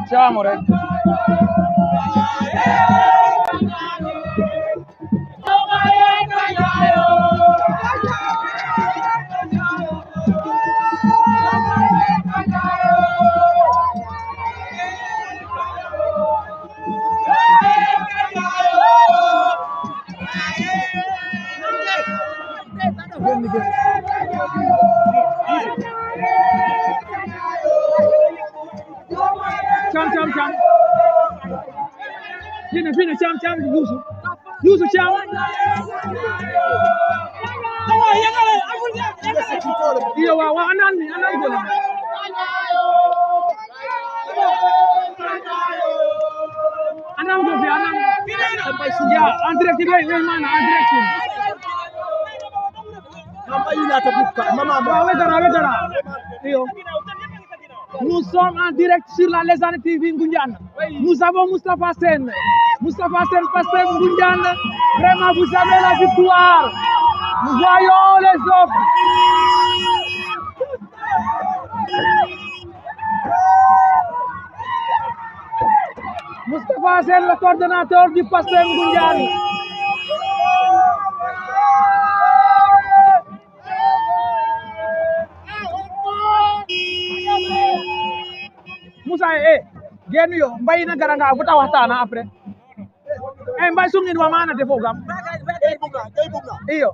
Siamo rek. Cham. Fina cham Yusu cham. Iya wa anan gol. Anan go fi anan. Ya, en direct way mana en direct. Mama ina ta bukka mama Wedara. Iyo. Nous sommes en direct sur la Lezane TV Ngoundiane. Nous avons Moustapha Sène. Moustapha Sène, Pastef Ngoundiane. Vraiment, vous avez la victoire. Nous voyons les autres. Moustapha Sène, le coordonnateur du Pastef Ngoundiane. Musa genu yo mbay na garanga bu ta waxtana après mbay sungin wa mana defo gam iyo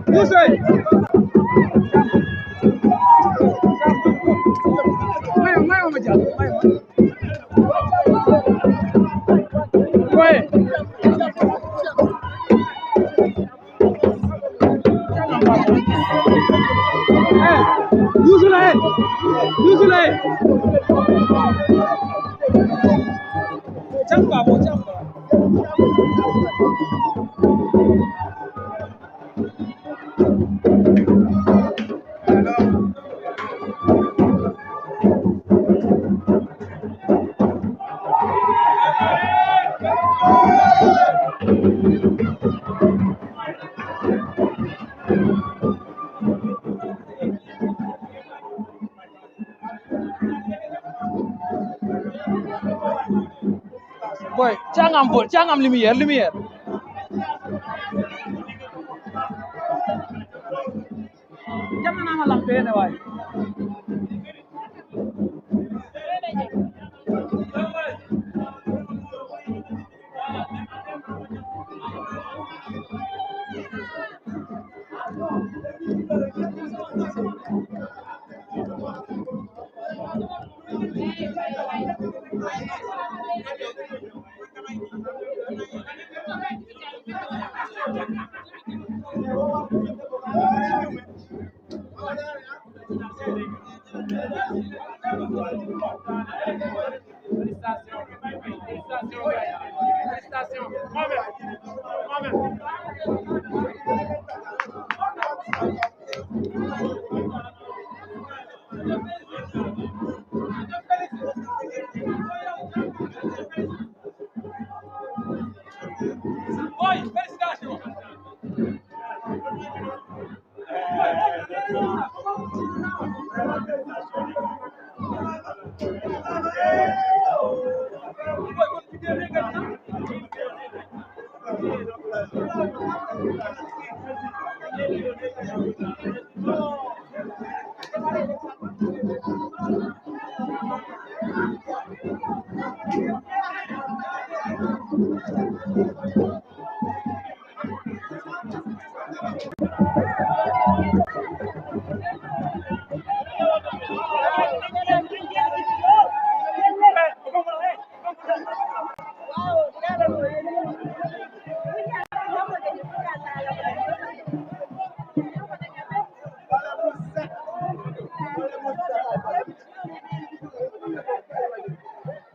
Musa mayo majal mayo ouais Yusule chamba boy cangam lumière jamna ma lampe ne way